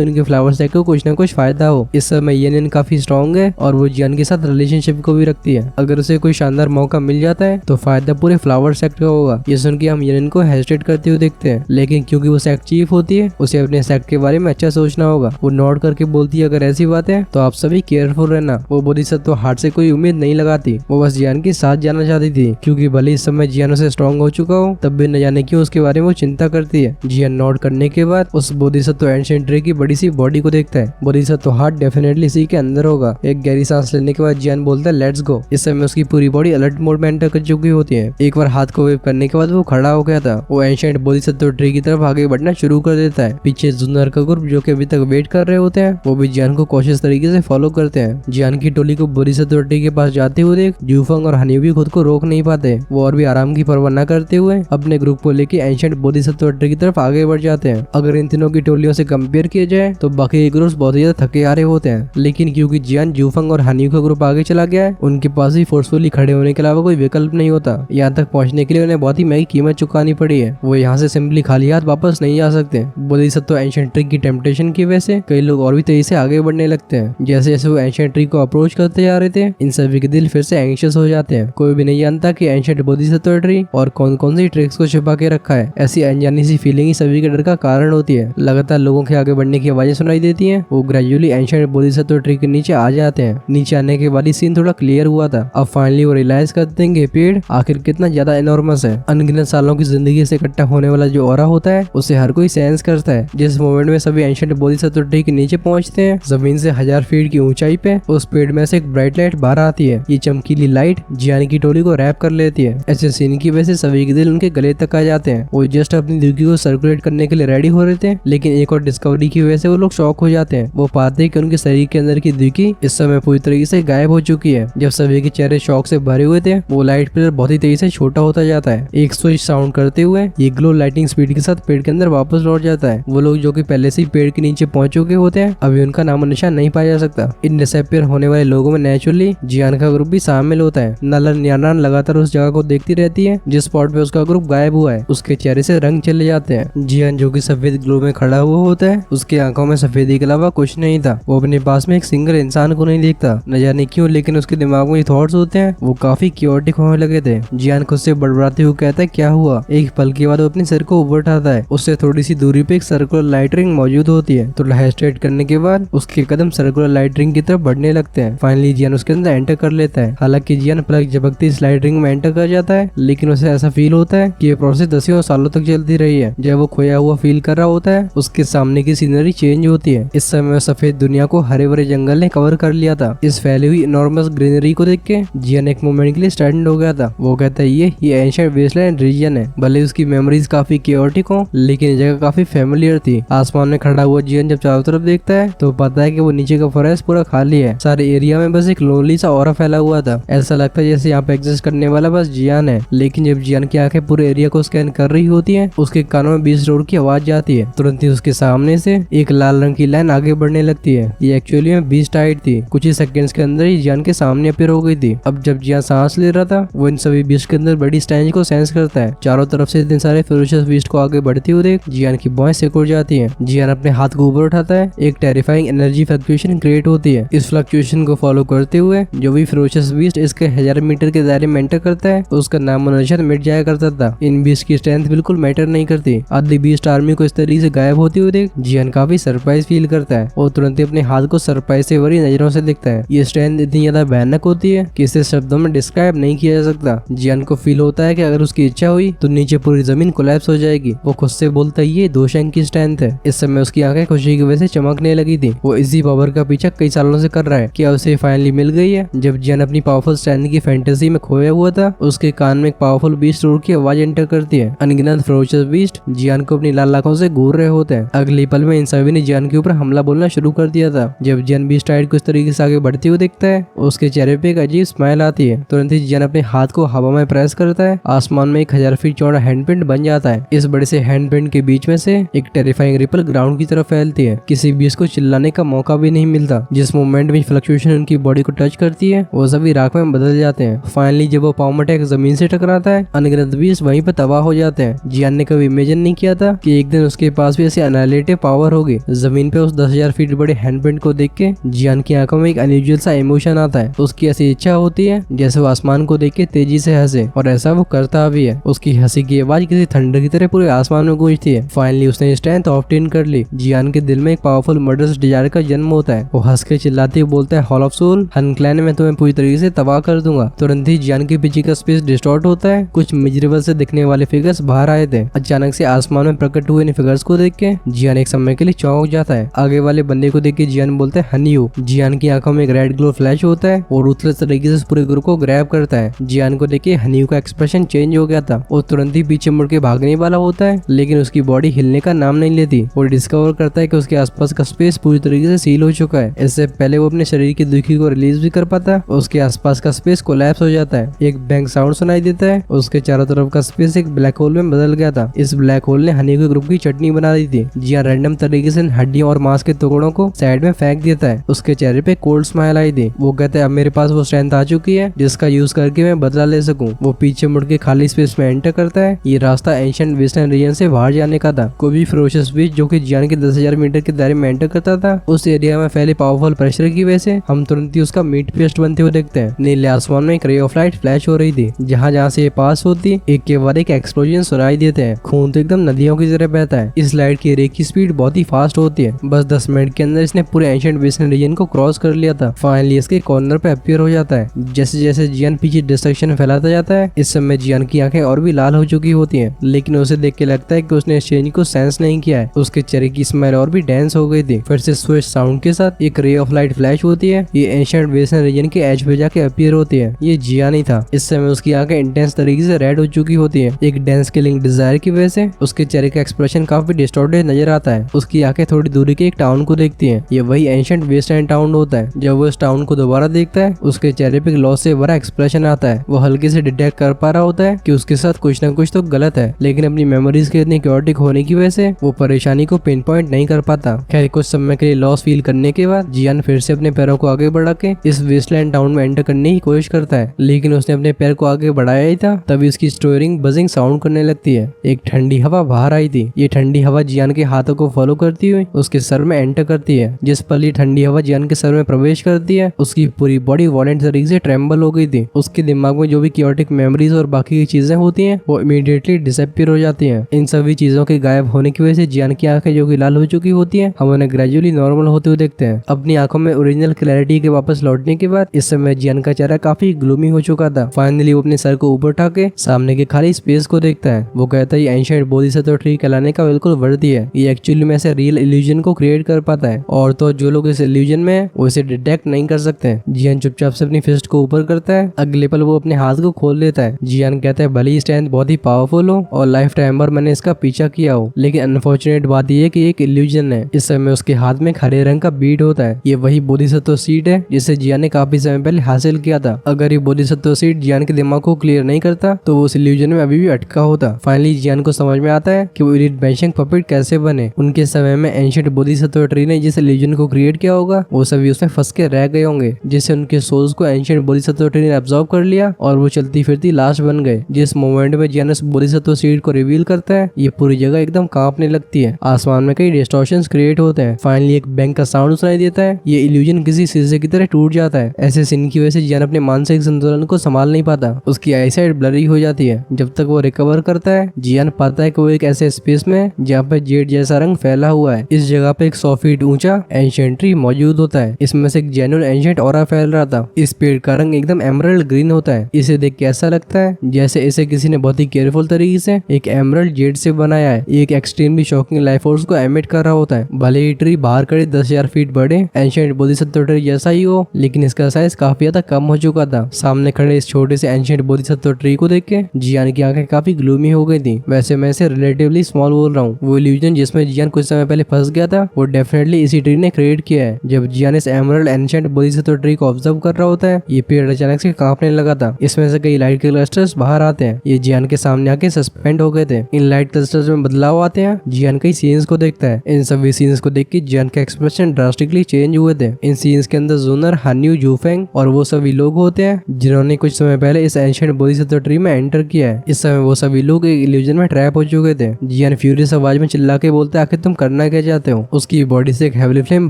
उनके फ्लावर सेक्ट को कुछ न कुछ फायदा हो। इस समय येनिन काफी स्ट्रॉन्ग है और वो जियान के साथ रिलेशनशिप को भी रखती है। अगर उसे कोई शानदार मौका मिल जाता है तो फायदा पूरे फ्लावर सेक्ट का होगा। ये सुन के हम येनिन को हेजिटेट करते हुए देखते हैं, लेकिन क्योंकि वो सेक्ट चीफ होती है उसे अपने सेक्ट के बारे में अच्छा सोचना होगा। वो नोट करके बोलती है अगर ऐसी बात है तो आप सभी केयरफुल रहना। वो बोधिसत्व हार्ट से कोई उम्मीद नहीं लगाती, वो बस जियान के साथ जाना चाहती थी, क्योंकि भले इस समय जियान उसे स्ट्रॉन्ग हो चुका हो तब भी न जाने क्यों उसके बारे में वो चिंता करती है। जियान नोट करने के बाद उस बोधिसत्व एंशिएंट ट्री की बड़ी सी बॉडी को देखता है। बोधिसत्व हार्ट डेफिनेटली इसी के अंदर होगा। एक गहरी सांस लेने के बाद जियान बोलता है लेट्स गो। इस समय उसकी पूरी बॉडी अलर्ट मोड में एंटर कर चुकी होती है। एक बार हाथ को वेव करने के बाद वो खड़ा हो गया था। वो एंशिएंट बोधिसत्व ट्री की तरफ आगे बढ़ना शुरू कर देता है। पीछे जुन्नर का ग्रुप जो कि अभी तक वेट कर रहे होते हैं वो भी जियान को कॉशियस तरीके से फॉलो करते हैं। जियान की टोली को बोधिसत्व ट्री के पास जाते हुए देख जूफंग और हनी भी खुद को रोक नहीं पाते। वो और भी आराम की परवाह न करते हुए अपने ग्रुप को लेके एंशिएंट बोधिसत्व ट्री की तरफ आगे बढ़ जाते हैं। अगर इन तीनों की टोलियों से कंपेयर किया जाए तो बाकी ग्रुप्स बहुत ही ज्यादा थके हारे होते हैं, लेकिन क्योंकि जियान, जूफंग और हनी का ग्रुप आगे चला गया है उनके पास भी फोर्सफुली खड़े होने के अलावा कोई विकल्प नहीं होता। यहाँ तक पहुँचने के लिए उन्हें बहुत ही महंगी कीमत चुकानी पड़ी है। वो यहाँ से सिंपली खाली हाथ वापस नहीं आ सकते। बोधिसत्व एंशिएंट ट्री की टेम्पटेशन की वजह से कई लोग और भी तेजी से आगे बढ़ने लगते हैं। जैसे जैसे वो एंशिएंट ट्री को अप्रोच करते जा रहे थे इन सभी के दिल फिर से एंग्शियस हो जाते हैं। कोई भी नहीं जानता कि एंशिएंट बोधिसत्व ट्री और कौन कौन सी ट्रिक्स को छिपा के रखा है। ऐसी अनजानी सी फीलिंग ही सभी के डर का कारण होती है। लगातार लोगों के आगे बढ़ने की आवाजें सुनाई देती हैं। वो ग्रेजुअली एंशिएंट बोधिसत्व ट्री के नीचे आ जाते हैं। नीचे आने के बाद ही सीन थोड़ा क्लियर हुआ था। अब फाइनली वो रियलाइज करते हैं कि पेड़ आखिर कितना ज्यादा एनॉर्मस है। अनगिनत सालों की जिंदगी से इकट्ठा होने वाला जो ऑरा होता है उसे हर कोई सेंस करता है। जिस मोमेंट में सभी एंशिएंट बोधिसत्व ट्री के नीचे पहुंचते हैं जमीन से 1000 फीट की ऊंचाई पे उस पेड़ में से एक ब्राइट लाइट बाहर आती है। ये चमकीली लाइट जियान की टोली को रैप कर लेती है। ऐसे सीन की वजह से सभी के दिल उनके गले तक आ जाते हैं। वो जस्ट अपनी दुखी को सर्कुलेट करने के लिए रेडी हो रहे थे, लेकिन एक और डिस्कवरी की वजह से वो लोग शॉक हो जाते हैं। वो पाते हैं कि उनके शरीर के अंदर की दुखी इस समय पूरी तरीके से गायब हो चुकी है। जब सभी के चेहरे शॉक से भरे हुए थे वो लाइट पिलर बहुत ही तेजी से छोटा होता जाता है। एक स्विच साउंड करते हुए ये ग्लो लाइटिंग स्पीड के साथ पेड़ के अंदर वापस लौट जाता है। वो लोग जो कि पहले से ही पेड़ के नीचे पहुंच चुके होते हैं अभी उनका नामो निशान नहीं पाया जा सकता। इन डिसअपीयर होने वाले लोगों में नेचुरली जियान का ग्रुप भी शामिल होता है। नलन यानान लगातार उस जगह को देखती रहती है जिस स्पॉट पे उसका ग्रुप गायब हुआ है। उसके चेहरे से रंग चले जाते हैं। जियान जो कि सफेद ग्लो में खड़ा हुआ होता है उसके आंखों में सफेदी के अलावा कुछ नहीं था। वो अपने पास में एक सिंगल इंसान को नहीं देखता, न जाने क्यों, लेकिन उसके दिमाग में थॉट्स होते हैं वो काफी क्योटिक होने लगे थे। जियान खुद से बड़बड़ाते हुए कहता है क्या हुआ। एक पल के बाद वो अपने सिर को ऊपर उठाता है। उससे थोड़ी सी दूरी पे एक सर्कुलर लाइट रिंग मौजूद होती है। तो हेजिटेट करने के बाद उसके कदम सर्कुलर लाइट रिंग की तरफ बढ़ने लगते हैं। फाइनली जियान उसके अंदर एंटर कर लेता है। हालांकि जियान पलक झपकती इस लाइट रिंग में एंटर कर जाता है, लेकिन उसे ऐसा फील होता है कि ये प्रोसेस दसियों सालों तक चलती रही है। जब वो खोया हुआ फील कर रहा होता है उसके सामने की सीनरी चेंज होती है। इस समय सफेद दुनिया को हरे भरे जंगल ने कवर कर लिया था। इस फैली हुई इनॉर्मस ग्रीनरी को देख के जियान एक मोमेंट के लिए स्टैंड हो गया था। वो कहता है ये एंशिएंट वेस्टलैंड रीजन है। भले उसकी मेमोरीज काफी क्योटिक हो लेकिन ये जगह काफी फेमिलियर थी। आसमान में खड़ा हुआ जियान जब चारों तरफ देखता है तो पता है कि वो नीचे का फॉरेस्ट पूरा खाली है। सारे एरिया में बस एक लोनली सा ऑरा फैला हुआ था। ऐसा लगता है जैसे यहाँ पे एग्जिस्ट करने वाला बस जियान है। लेकिन जब जियान की आंखें पूरे एरिया को स्कैन कर रही होती है उसके कानों में 20 रोड की आवाज जाती है। तुरंत ही उसके सामने से एक लाल रंग की लाइन आगे बढ़ने लगती है। ये एक्चुअली में बीस्ट टाइड थी। कुछ ही सेकंड्स के अंदर ही जियान के सामने अपीयर हो गई थी। अब जब जियान सांस ले रहा था वो इन सभी बीस्ट के अंदर बड़ी स्ट्रेंज को सेंस करता है। चारों तरफ से इतने सारे फेरोशियस बीस्ट को आगे बढ़ती हुए देख जियान की भौहें सिकुड़ जाती है। जियान अपने हाथ को ऊपर उठाता है। एक टेरिफाइंग एनर्जी फ्लक्चुएशन क्रिएट होती है। इस फ्लक्चुएशन को फॉलो करते हुए जो भी फेरोशियस बीस्ट इसके 1000 मीटर के दायरे में एंटर करता है तो उसका नाम निशान मिट जाया करता था। इन बीस्ट की स्ट्रेंथ बिल्कुल मैटर नहीं करती। आधी बीस्ट आर्मी को इस तरीके से गायब होती हुई देख जियान काफी सरप्राइज फील करता है और तुरंत ही अपने हाथ को सरप्राइज से भरी नजरों से देखता है। ये स्ट्रेंथ इतनी ज्यादा भयानक होती है कि इसे शब्दों में डिस्क्राइब नहीं किया जा सकता। जियान को फील होता है कि अगर उसकी इच्छा हुई तो नीचे पूरी जमीन कोलैप्स हो जाएगी। वो खुद से बोलता है ये 2 शंक की स्ट्रेंथ है। इस समय उसकी आंखें खुशी की वजह से चमकने लगी थी। वो इसी पावर का पीछा कई सालों से कर रहा है। क्या उसे फाइनली मिल गई है। जब जियान अपनी पावरफुल स्ट्रेंथ की फैंटेसी में खोया हुआ था उसके कान में एक पावरफुल बीस्ट रोड की आवाज एंटर करती है। अनगिनत फेरोशियस बीस्ट जियान को अपनी लाल आंखों से घूर रहे होते हैं। अगली पल में इन सभी ने जियान के ऊपर हमला बोलना शुरू कर दिया था। जब जियान बीस्ट टाइड को इस तरीके से आगे बढ़ती हुई देखता है उसके चेहरे पे एक अजीब स्माइल आती है। तुरंत ही जियान अपने हाथ को हवा में प्रेस करता है। आसमान में एक 1000 फीट चौड़ा हैंडप्रिंट बन जाता है। इस बड़े से हैंडप्रिंट के बीच में से एक टेरिफाइंग रिपल ग्राउंड की तरफ फैलती है। किसी बीस्ट को चिल्लाने का मौका भी नहीं मिलता। जिस मोमेंट में फ्लक्चुएशन उनकी बॉडी को टच करती है वो सभी राख में बदल जाते हैं। फाइनली जब वो पावमटेक जमीन से टकराता है अनगिनत बीस्ट वहीं पर तबाह हो जाते हैं। जियान ने कभी इमेजिन नहीं किया था कि एक दिन उसके पास भी ऐसी अनहाइलेटेड पावर होगी। जमीन पे उस 10,000 फीट बड़े हैंडप्रिंट को देख के जियान की आंखों में एक अनयूजुअल सा इमोशन आता है। उसकी ऐसी इच्छा होती है जैसे वो आसमान को देख के तेजी से हंसे, और ऐसा वो करता भी है। उसकी हंसी की आवाज किसी थंडर की तरह पूरे आसमान में गूंजती है। फाइनली उसने स्ट्रेंथ ऑब्टेन कर ली। जियान के दिल में एक पावरफुल मर्डरस डिजायर का जन्म होता है। वो हंस के चिल्लाते हुए बोलता है, हॉल ऑफ सोल, हन क्लैन में तुम्हें पूरी तरीके से तबाह कर दूंगा। तुरंत ही जियान के पीछे का स्पेस डिस्टॉर्ट होता है। कुछ मिजरेबल से दिखने वाले फिगर्स बाहर आए थे। अचानक से आसमान में प्रकट हुए इन फिगर्स को देख के जियान एक समय के लिए चौंक जाता है। आगे वाले बंदे को देख के जियान बोलता है, हनीयू। जियान की आंखों में एक रेड ग्लो फ्लैश होता है और रूथलेस तरीके से पूरे ग्रुप को ग्रैब करता है। जियान को देख के हनीयू का एक्सप्रेशन चेंज हो गया था। वो तुरंत ही पीछे मुड़ के भागने वाला होता है, लेकिन उसकी बॉडी हिलने का नाम नहीं लेती। वो डिस्कवर करता है कि उसके आसपास का स्पेस पूरी तरीके से सील हो चुका है। इससे पहले वो अपने शरीर की दुखी को रिलीज भी कर पाता, उसके आसपास का स्पेस कोलैप्स हो जाता है। एक बैंग साउंड सुनाई देता है। उसके चारों तरफ का स्पेस एक ब्लैक होल में बदल गया था। इस ब्लैक होल ने हनी के ग्रुप की चटनी बना दी थी। जियान रैंडम तरीके से हड्डियों और मांस के टुकड़ों को साइड में फेंक देता है। उसके चेहरे पे कोल्ड स्माइल आई थी। वो कहता है, अब मेरे पास वो स्ट्रेंथ आ चुकी है जिसका यूज करके मैं बदला ले सकूं। वो पीछे मुड़ के खाली स्पेस में एंटर करता है। ये रास्ता एंशिएंट वेस्टर्न रीजन से बाहर जाने का था। कोई भी फेरोशियस बीच जो कि जियान के 10,000 मीटर के दायरे में एंटर करता था, उस एरिया में फैले पावरफुल प्रेशर की वजह से हम तुरंत ही उसका मीट पेस्ट बनते हुए देखते हैं। नीले आसमान में एक रे ऑफ लाइट फ्लैश हो रही थी। जहाँ जहाँ से ये पास होती, एक के बाद एक एक्सप्लोजन सुनाई देते हैं। खून तो एकदम नदियों की तरह बहता है। इस लाइट की रे की स्पीड बहुत ही फास्ट होती है। बस 10 मिनट के अंदर इसने पूरे एंशिएंट वेस्टर्न रीजन को क्रॉस कर लिया था। फाइनली इसके कॉर्नर पे अपीयर हो जाता है। जैसे जैसे जियान पीछे डिस्ट्रक्शन फैलाता जाता है, इस समय जियान की आंखें और भी लाल हो चुकी होती हैं, लेकिन उसे देख के लगता है कि उसने इस चेंज को सेंस नहीं किया है। उसके चेहरे की स्माइल और भी डेंस हो गई थी। फिर से स्विच साउंड के साथ एक रे ऑफ लाइट फ्लैश होती है। ये एंशिएंट वेस्टर्न रीजन के एज पे जाके अपीयर होती है। ये जियान ही था। इस समय उसकी आंखें इंटेंस तरीके से रेड हो चुकी होती है। एक डेंस किलिंग डिजायर की वजह से उसके चेहरे का एक्सप्रेशन काफी डिस्टॉर्टेड नजर आता है। उसकी आंखें थोड़ी दूरी के एक टाउन को देखती हैं। ये वही एंशिएंट वेस्टर्न टाउन होता है। जब वो इस टाउन को दोबारा देखता है, उसके चेहरे पे लॉस से भरा एक्सप्रेशन आता है। वो हल्के से डिटेक्ट कर पा रहा होता है कि उसके साथ कुछ ना कुछ तो गलत है, लेकिन अपनी मेमोरीज के इतनी क्योटिक होने की वजह से वो परेशानी को पिन पॉइंट नहीं कर पाता। खैर, कुछ समय के लिए लॉस फील करने के बाद जियान फिर से अपने पैरों को आगे बढ़ा के इस वेस्टलैंड टाउन में एंटर करने की कोशिश करता है, लेकिन उसने अपने पैर को आगे बढ़ाया ही था, तभी उसकी स्टोरिंग बजिंग साउंड करने लगती है। एक ठंडी हवा बाहर आई थी। ये ठंडी हवा जियान के हाथों को फॉलो करती हुई उसके सर में एंटर करती है। जिस पल ये ठंडी हवा जियान के सर में प्रवेश करती है, उसकी पूरी बॉडी वायलेंट तरीके से ट्रेम्बल हो गई थी। उसके दिमाग में जो भी क्योटिक मेमोरीज और बाकी की चीजें होती हैं, वो इमीडिएटली डिसअपीयर हो जाती हैं। इन सभी चीजों के गायब होने की वजह से जियान की आंखें जो कि लाल हो चुकी होती हैं, हम उन्हें ग्रेजुअली नॉर्मल होते हुए देखते हैं। अपनी आंखों में ओरिजिनल क्लैरिटी के वापस लौटने के बाद इस समय जियान का चेहरा काफी ग्लूमी हो चुका था। फाइनली वो अपने सर को ऊपर उठा के सामने के खाली स्पेस को देखता है। वो कहता है, ये एंशिएंट बोधिसत्व ट्री कहलाने का बिल्कुल वर्दी है। ये एक्चुअली में ऐसे रियल इल्यूजन को क्रिएट कर पाता है, और तो जो लोग इस इल्यूजन में है वो इसे डिटेक्ट नहीं कर सकते। जियान चुपचाप से अपनी फिस्ट को ऊपर करता है। अगले पल वो अपने हाथ को खोल लेता है। जियान कहता है, भले ही स्ट्रेंथ बहुत ही पावरफुल हो और लाइफ टाइम पर मैंने इसका पीछा किया हो, लेकिन अनफॉर्चुनेट बात यह है कि एक इल्यूजन है। इस समय उसके हाथ में एक हरे रंग का बीड होता है। ये वही बोधिसत्व सीड है जिसे जियान ने काफी समय पहले हासिल किया था। अगर ये बोधिसत्व सीड जियान के दिमाग को क्लियर नहीं करता, तो वो उस इल्यूजन में अभी भी अटका होता। फाइनली जियान को समझ में आता है कि वो इलिट बेंशिंग पपेट कैसे बने। उनके समय में एंशिएंट बोधिसत्व ट्री ने जिस इल्यूजन को क्रिएट किया होगा, वो सभी उसमें फंस के रह गए होंगे, जिससे उनके सोल्स को एंशिएंट बोधिसत्व ट्री ने अब्सॉर्ब कर लिया और वो चलती फिरती लाश बन गए। जिस मोमेंट में जियान उस बोधिसत्व सीड को रिवील करता है, ये पूरी जगह एकदम कांपने लगती है। आसमान में कई डिस्टॉर्शंस क्रिएट होते हैं। फाइनली एक बैंग का साउंड सुनाई देता है। ये इल्यूजन किसी शीशे की तरह टूट जाता है। ऐसे सीन की वजह से जियान अपने मानसिक संतुलन को संभाल नहीं पाता। उसकी आईसाइट ब्लरी हो जाती है। जब तक वो रिकवर करता है, जियान पाता है कि वो एक ऐसे स्पेस में जहाँ पे जेड जैसा रंग फैला हुआ है। इस जगह पे एक 100 फीट ऊंचा एंशिएंट ट्री मौजूद होता है। इसमें से एक जेन्युइन एंशिएंट ऑरा फैल रहा था। इस पेड़ का रंग एकदम एमरल्ड ग्रीन होता है। इसे देख के ऐसा लगता है जैसे इसे किसी ने बहुत ही केयरफुल तरीके से एक एमरल्ड जेड से बनाया है। एक एक्सट्रीमली शॉकिंग लाइफ फोर्स को एमिट कर रहा होता है। भले ही ट्री बाहर खड़े 10,000 फीट बड़े एंशिएंट बोधिसत्व ट्री जैसा ही हो, लेकिन इसका साइज काफी ज्यादा कम हो चुका था। सामने खड़े इस छोटे से एंशिएंट बोधिसत्व ट्री को देख के जियान की आंखें काफी ग्लूमी हो गई थी। वैसे मैं इसे रिलेटिवली स्मॉल बोल रहा हूँ। वो इल्यूजन जिसमें जियान कुछ समय पहले फंस गया था, वो डेफिनेटली इसी ट्री ने क्रिएट किया है। जब जियान इस एमरल्ड एंशिएंट बोधिसत्व ट्री को ऑब्जर्व कर रहा होता है, ये पेड़ अचानक से कांपने लगा था। इसमें से कई लाइट के क्लस्टर्स बाहर आते हैं। ये जियान के सामने आके सस्पेंड हो गए थे। इन लाइट क्लस्टर्स में बदलाव आते हैं। जियान कई सीन्स को देखता है। इन सभी सीन्स को देख के जियान के एक्सप्रेशन ड्रास्टिकली चेंज हुए थे। इन सीन्स के अंदर जूनर, हान्यू, जूफेंग और वो सभी लोग होते हैं जिन्होंने कुछ समय पहले इस एंशिएंट बोधिसत्व ट्री में एंटर किया है। इस समय वो सभी लोग एक इल्यूजन में ट्रैप हो चुके थे। जियान फ्यूरियस आवाज में चिल्ला के बोलते आखिर तुम करना क्या चाहते हो। उसकी बॉडी से एक हेवली फ्लेम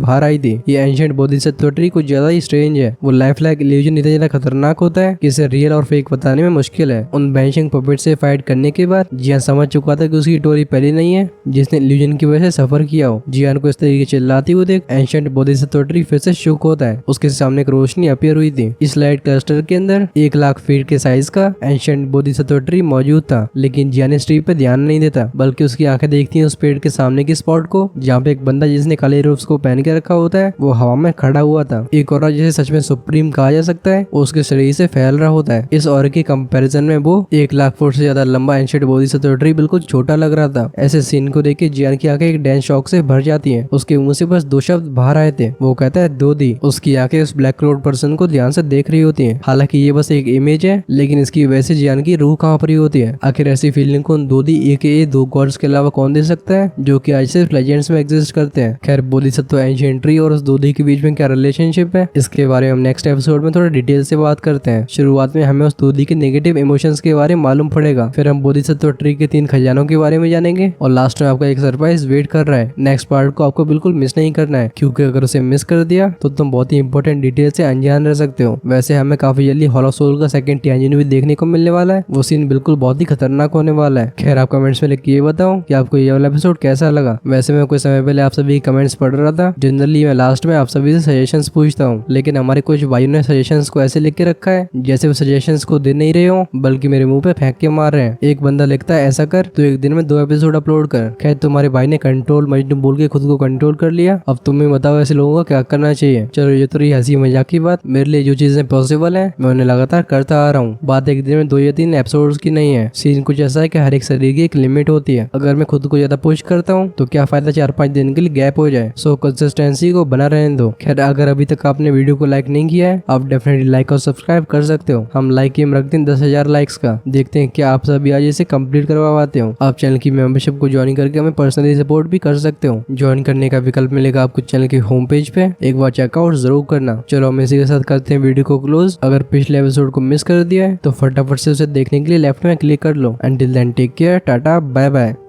बाहर आई थी। ये एंशिएंट बोधिसत्व ट्री कुछ ज्यादा ही स्ट्रेंज है। वो लाइफ लाइक इल्यूजन इतना ज्यादा खतरनाक होता है कि इसे रियल और फेक बताने में मुश्किल है। उन बैंशिंग पपेट से फाइट करने के बाद जियान समझ चुका था कि उसकी टोरी पहली नहीं है जिसने इल्यूजन की वजह से सफर किया हो। जियान को इस तरीके चिल्लाती हुई देख एंशिएंट बोधिसत्व ट्री फिर से शुक होता है। उसके सामने एक रोशनी अपीयर हुई थी। इस लाइट क्लस्टर के अंदर 1,00,000 फीट के साइज का एंशिएंट बोधिसत्व ट्री मौजूद था। लेकिन जियान इस ट्री पे ध्यान नहीं देता, बल्कि उसकी आंखें देखती हैं उस पेड़ के सामने की स्पॉट को जहाँ पे एक बंदा जिसने काले रूब्स को पहन के रखा होता है वो हवा में खड़ा हुआ था। एक औरत जिसे सच में सुप्रीम कहा जा सकता है वो उसके शरीर से फैल रहा होता है। इस औरत के कंपैरिजन में वो 1,00,000 फुट से ज्यादा लंबा एंशिएंट बोधिसत्व ट्री बिल्कुल छोटा लग रहा था। ऐसे सीन को देख के जियान की आंखें एक डेंस शॉक से भर जाती हैं। उसके मुंह से बस 2 शब्द बाहर आए थे। वो कहता है दोदी। उसकी आंखें उस ब्लैक क्लोड पर्सन को ध्यान से देख रही होती हैं। हालांकि ये बस एक इमेज है, लेकिन इसकी वजह से जियान की रूह कांप रही होती है। आखिर ऐसी फीलिंग को दोदी AKA 2 गॉड्स के अलावा कौन दे सकता है जो कि आज सिर्फ लेजेंड्स में एग्जिस्ट करते हैं। खैर बोधिसत्व एंशिएंट ट्री और उस दोदी के बीच में क्या रिलेशनशिप है इसके बारे में हम नेक्स्ट एपिसोड में थोड़ा डिटेल से बात करते हैं। शुरुआत में हमें उस दोदी के नेगेटिव इमोशंस के बारे में मालूम पड़ेगा, फिर हम बोधिसत्व ट्री के 3 खजानों के बारे में जानेंगे और लास्ट में आपका एक सरप्राइज वेट कर रहा है। नेक्स्ट पार्ट को आपको बिल्कुल मिस नहीं करना है, क्योंकि अगर उसे मिस कर दिया तो तुम बहुत ही इंपॉर्टेंट डिटेल से अनजान रह सकते हो। वैसे हमें काफी जल्दी हॉलो सोल का सेकंड टियाजिन भी देखने को मिलने वाला है। वो सीन बिल्कुल बहुत ही खतरनाक होने वाला है। खैर आप कमेंट्स में लिख के ये बताओ कि आपको ये वाला एपिसोड कैसा लगा। वैसे मैं कुछ समय पहले आप सभी कमेंट्स पढ़ रहा था। जनरली मैं लास्ट में आप सभी से सजेशंस पूछता हूँ, लेकिन हमारे कुछ भाइयों ने सजेशंस को ऐसे लिख के रखा है जैसे वो सजेशंस को दे नहीं रहे हो बल्कि मेरे मुंह पे फेंक के मार रहे हैं। एक बंदा लिखता है ऐसा कर तो एक दिन में 2 एपिसोड अपलोड कर। खैर तुम्हारे भाई ने कंट्रोल मजनू बोल के खुद को कंट्रोल कर लिया। अब तुम ही बताओ ऐसे लोगों को क्या करना चाहिए। चलो ये तो रही हंसी मजाक की बात। मेरे लिए जो चीजें पॉसिबल है मैं उन्हें लगातार करता आ रहा हूँ। बात एक दिन में 2 या 3 एपिसोड्स की नहीं है। सीन कुछ ऐसा है कि हर एक शरीर की एक लिमिट होती है। अगर मैं खुद को ज्यादा पुश करता हूँ तो क्या फायदा 4-5 दिन के लिए गैप हो जाए। सो कंसिस्टेंसी को बना रहने दो। खैर अगर अभी तक आपने वीडियो को लाइक नहीं किया है आप डेफिनेटली लाइक और सब्सक्राइब कर सकते हो। हम लाइक एम रखते हैं 10,000 लाइक्स का। देखते हैं क्या आप सभी आज इसे कंप्लीट करवा पाते हो। आप चैनल की मेंबरशिप को ज्वाइन करके हमें पर्सनली सपोर्ट भी कर सकते हो। ज्वाइन करने का विकल्प मिलेगा आपको चैनल की होम पेज पे। एक बार चेकआउट जरूर करना। चलो हम इसी के साथ करते हैं वीडियो को क्लोज। अगर पिछले एपिसोड को मिस कर दिया है तो फटाफट से उसे देखने के लिए लेफ्ट में क्लिक कर लो। Until then take care, tata, bye bye.